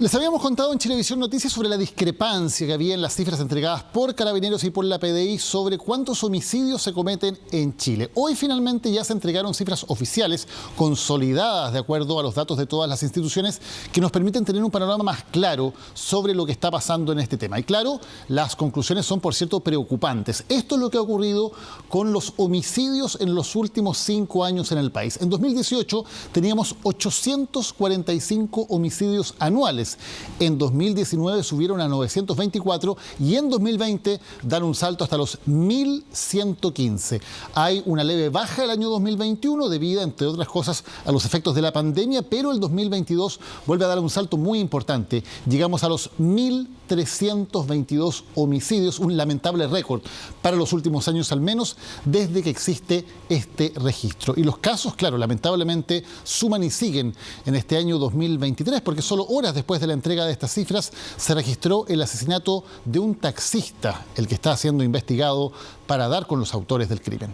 Les habíamos contado en Chilevisión Noticias sobre la discrepancia que había en las cifras entregadas por Carabineros y por la PDI sobre cuántos homicidios se cometen en Chile. Hoy finalmente ya se entregaron cifras oficiales consolidadas de acuerdo a los datos de todas las instituciones que nos permiten tener un panorama más claro sobre lo que está pasando en este tema. Y claro, las conclusiones son, por cierto, preocupantes. Esto es lo que ha ocurrido con los homicidios en los últimos 5 años en el país. En 2018 teníamos 845 homicidios anuales. En 2019 subieron a 924 y en 2020 dan un salto hasta los 1.115. Hay una leve baja el año 2021 debido, entre otras cosas, a los efectos de la pandemia, pero el 2022 vuelve a dar un salto muy importante. Llegamos a los 1.322 homicidios, un lamentable récord para los últimos años, al menos desde que existe este registro. Y los casos, claro, lamentablemente suman y siguen en este año 2023, porque solo horas después de la entrega de estas cifras se registró el asesinato de un taxista, el que está siendo investigado para dar con los autores del crimen.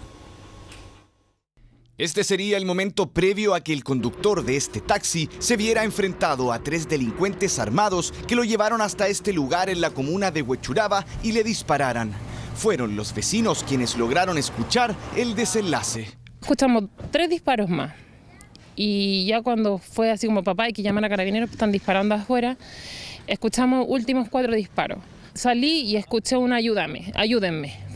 Este sería el momento previo a que el conductor de este taxi se viera enfrentado a 3 delincuentes armados que lo llevaron hasta este lugar en la comuna de Huechuraba y le dispararan. Fueron los vecinos quienes lograron escuchar el desenlace. Escuchamos 3 disparos más. Y ya cuando fue así como papá, hay que llamar a Carabineros, están disparando afuera, escuchamos últimos 4 disparos. Salí y escuché un ayúdenme.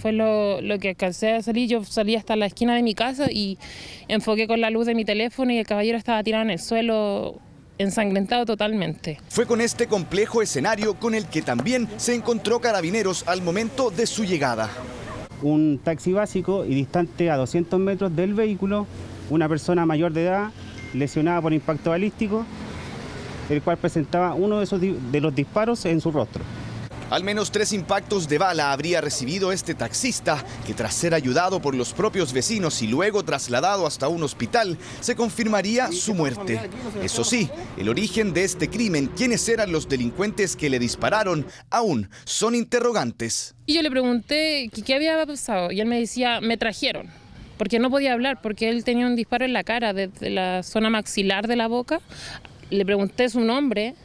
Fue lo que alcancé a salir. Yo salí hasta la esquina de mi casa y enfoqué con la luz de mi teléfono y el caballero estaba tirado en el suelo, ensangrentado totalmente. Fue con este complejo escenario con el que también se encontró Carabineros al momento de su llegada. Un taxi básico y distante a 200 metros del vehículo, una persona mayor de edad lesionada por impacto balístico, el cual presentaba uno de los disparos en su rostro. Al menos 3 impactos de bala habría recibido este taxista, que tras ser ayudado por los propios vecinos y luego trasladado hasta un hospital, se confirmaría su muerte. Eso sí, el origen de este crimen, quiénes eran los delincuentes que le dispararon, aún son interrogantes. Y yo le pregunté qué había pasado y él me decía, me trajeron. Porque no podía hablar, porque él tenía un disparo en la cara, desde la zona maxilar de la boca. Le pregunté su nombre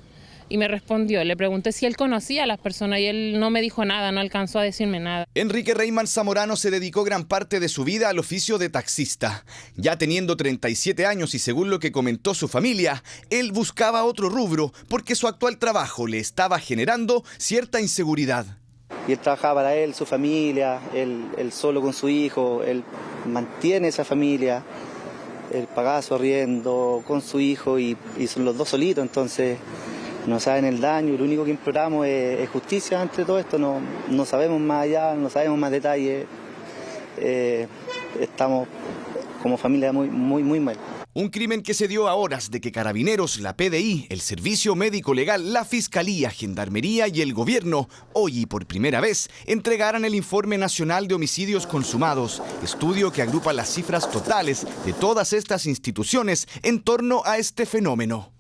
y me respondió. Le pregunté si él conocía a las personas y él no me dijo nada, no alcanzó a decirme nada. Enrique Reyman Zamorano se dedicó gran parte de su vida al oficio de taxista. Ya teniendo 37 años y según lo que comentó su familia, él buscaba otro rubro porque su actual trabajo le estaba generando cierta inseguridad. Y él trabajaba para él, su familia, él solo con su hijo, él mantiene esa familia, él pagaba su arriendo con su hijo y son los dos solitos, entonces no saben el daño, lo único que imploramos es justicia ante todo esto, no sabemos más allá, no sabemos más detalles, estamos como familia muy mal. Un crimen que se dio a horas de que Carabineros, la PDI, el Servicio Médico Legal, la Fiscalía, Gendarmería y el Gobierno, hoy y por primera vez, entregaran el Informe Nacional de Homicidios Consumados, estudio que agrupa las cifras totales de todas estas instituciones en torno a este fenómeno.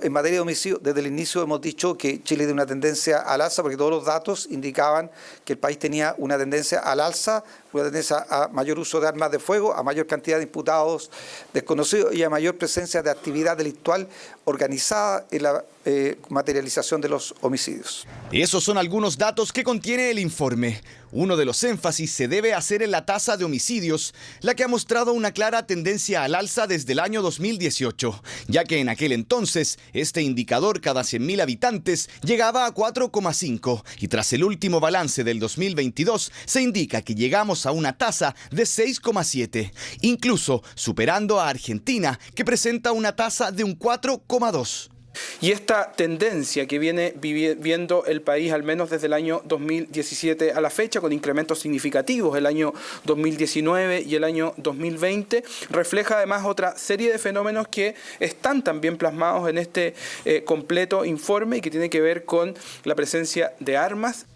En materia de homicidio, desde el inicio hemos dicho que Chile tiene una tendencia al alza porque todos los datos indicaban que el país tenía una tendencia al alza, una tendencia a mayor uso de armas de fuego, a mayor cantidad de imputados desconocidos y a mayor presencia de actividad delictual organizada en la materialización de los homicidios. Esos son algunos datos que contiene el informe. Uno de los énfasis se debe hacer en la tasa de homicidios, la que ha mostrado una clara tendencia al alza desde el año 2018, ya que en aquel entonces este indicador cada 100.000 habitantes llegaba a 4,5 y tras el último balance del 2022 se indica que llegamos a una tasa de 6,7, incluso superando a Argentina, que presenta una tasa de un 4,2. Y esta tendencia que viene viviendo el país al menos desde el año 2017 a la fecha, con incrementos significativos el año 2019 y el año 2020, refleja además otra serie de fenómenos que están también plasmados en este completo informe y que tiene que ver con la presencia de armas.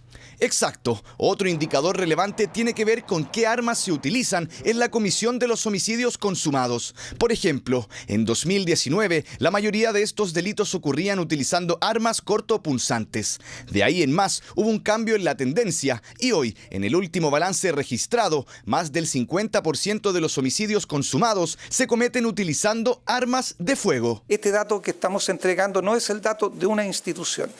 Exacto. Otro indicador relevante tiene que ver con qué armas se utilizan en la comisión de los homicidios consumados. Por ejemplo, en 2019, la mayoría de estos delitos ocurrían utilizando armas cortopunzantes. De ahí en más, hubo un cambio en la tendencia y hoy, en el último balance registrado, más del 50% de los homicidios consumados se cometen utilizando armas de fuego. Este dato que estamos entregando no es el dato de una institución.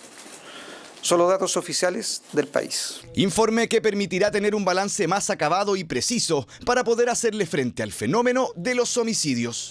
Son los datos oficiales del país. Informe que permitirá tener un balance más acabado y preciso para poder hacerle frente al fenómeno de los homicidios.